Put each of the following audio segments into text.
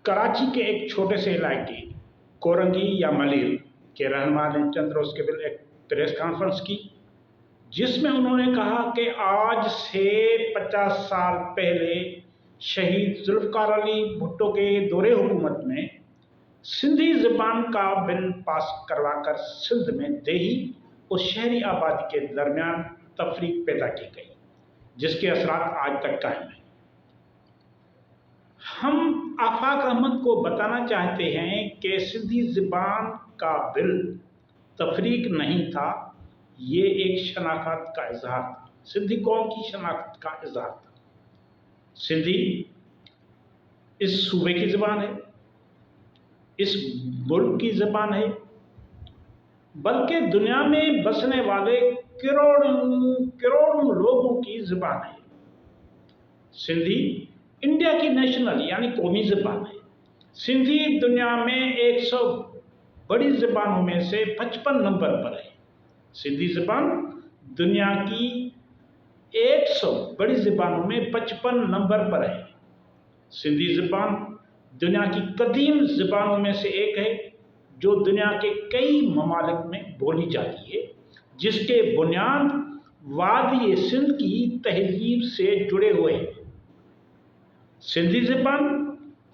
कराची के एक छोटे से इलाके कोरंगी या मलिर के रहनुमा ने चंद रोज के एक प्रेस कॉन्फ्रेंस की, जिसमें उन्होंने कहा कि आज से 50 साल पहले शहीद जुल्फ़िकार अली भुट्टो के दौरे हुकूमत में सिंधी ज़बान का बिल पास करवाकर सिंध में देही और शहरी आबादी के दरमियान तफरीक पैदा की गई, जिसके असरात आज तक कायम हैं। हम आफाक अहमद को बताना चाहते हैं कि सिंधी ज़बान का बिल तफरीक नहीं था, ये एक शनाख्त का इजहार था, सिंधी कौम की शनाख्त का इजहार था। सिंधी इस सूबे की ज़बान है, इस मुल्क की ज़बान है, बल्कि दुनिया में बसने वाले करोड़ों करोड़ों लोगों की ज़बान है। सिंधी इंडिया की नेशनल यानी कौमी ज़बान है। सिंधी दुनिया में 100 बड़ी ज़बानों में से 55 नंबर पर है। सिंधी ज़बान दुनिया की 100 बड़ी ज़बानों में 55 नंबर पर है। सिंधी ज़बान दुनिया की कदीम ज़बानों में से एक है, जो दुनिया के कई ममालिक में बोली जाती है, जिसके बुनियाद वादी सिंध की तहजीब से जुड़े हुए हैं। सिंधी ज़बान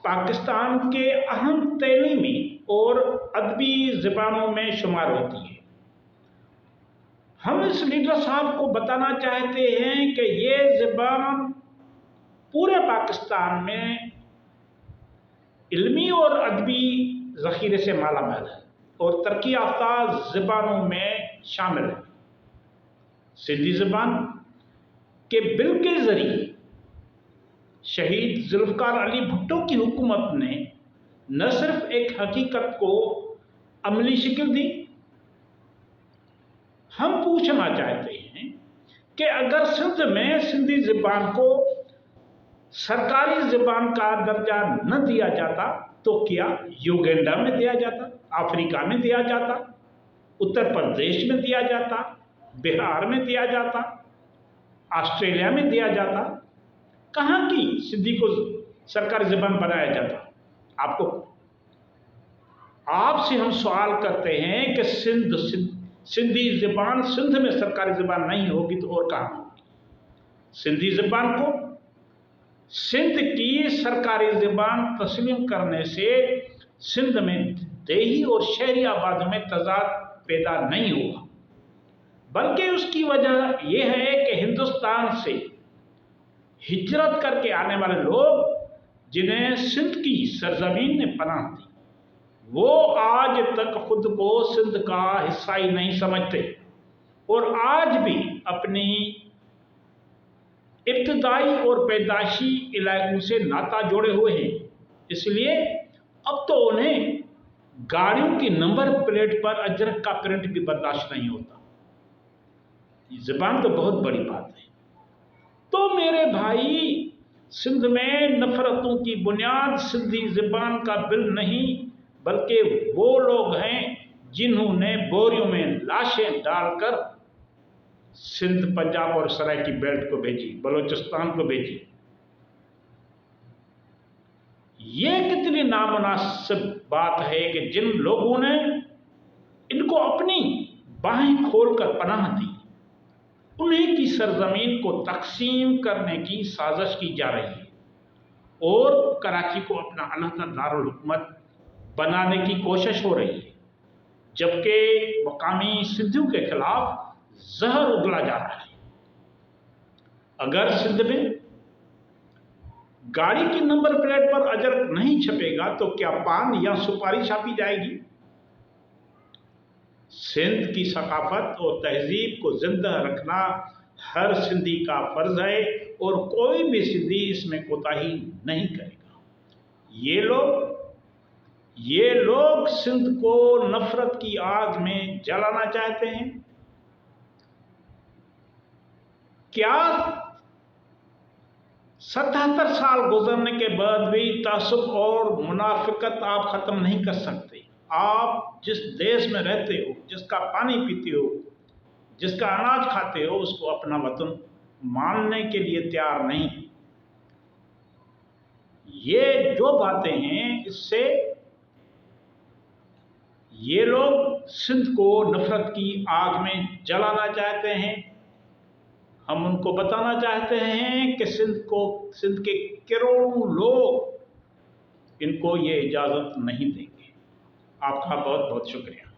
पाकिस्तान के अहम तलीमी और अदबी ज़बानों में शुमार होती है। हम इस लीडर साहब को बताना चाहते हैं कि ये ज़बान पूरे पाकिस्तान में इल्मी और अदबी ज़ख़ीरे से मालामाल है और तरक्की याफ्ता ज़बानों में शामिल है। सिंधी ज़बान के बिल के ज़रिए शहीद जुल्फ़िकार अली भुट्टो की हुकूमत ने न सिर्फ एक हकीकत को अमली शक्ल दी, हम पूछना चाहते हैं कि अगर सिंध में सिंधी ज़बान को सरकारी ज़बान का दर्जा न दिया जाता तो क्या युगांडा में दिया जाता, अफ्रीका में दिया जाता, उत्तर प्रदेश में दिया जाता, बिहार में दिया जाता, ऑस्ट्रेलिया में दिया जाता, कहाँ की सिंधी को सरकारी ज़बान बनाया जाता? आपसे हम सवाल करते हैं कि सिंधी ज़बान सिंध में सरकारी ज़बान नहीं होगी तो और कहाँ होगी? सिंधी ज़बान को सिंध की सरकारी ज़बान तस्लीम करने से सिंध में देही और शहरी आबादी में तज़ाद पैदा नहीं हुआ, बल्कि उसकी वजह यह है कि हिंदुस्तान से हिजरत करके आने वाले लोग, जिन्हें सिंध की सरजमीन ने पनाह दी, वो आज तक खुद को सिंध का हिस्सा ही नहीं समझते और आज भी अपनी इब्तदाई और पैदाशी इलाकों से नाता जोड़े हुए हैं। इसलिए अब तो उन्हें गाड़ियों की नंबर प्लेट पर अजरक का प्रिंट भी बर्दाश्त नहीं होता। ये ज़बान तो बहुत बड़ी बात है। तो मेरे भाई, सिंध में नफरतों की बुनियाद सिंधी ज़बान का बिल नहीं, बल्कि वो लोग हैं जिन्होंने बोरियों में लाशें डालकर सिंध, पंजाब और सराइकी बेल्ट को भेजी, बलूचिस्तान को भेजी। ये कितनी नामुनासिब बात है कि जिन लोगों ने इनको अपनी बाहें खोलकर पनाह दी, उन्हीं की सरजमीन को तकसीम करने की साजिश की जा रही है और कराची को अपना अलहदा दारुल हुकूमत बनाने की कोशिश हो रही है, जबकि मकामी सिंधियों के खिलाफ जहर उगला जा रहा है। अगर सिंध में गाड़ी की नंबर प्लेट पर अजरक नहीं छपेगा तो क्या पान या सुपारी छापी जाएगी? सिंध की सकाफत और तहजीब को जिंदा रखना हर सिंधी का फर्ज है और कोई भी सिंधी इसमें कोताही नहीं करेगा। ये लोग सिंध को नफरत की आग में जलाना चाहते हैं। क्या 77 साल गुजरने के बाद भी तासुब और मुनाफिकत आप ख़त्म नहीं कर सकते? आप जिस देश में रहते हो, जिसका पानी पीते हो, जिसका अनाज खाते हो, उसको अपना वतन मानने के लिए तैयार नहीं। ये जो बातें हैं, इससे ये लोग सिंध को नफरत की आग में जलाना चाहते हैं। हम उनको बताना चाहते हैं कि सिंध के करोड़ों लोग इनको ये इजाज़त नहीं देंगे। आपका बहुत बहुत शुक्रिया।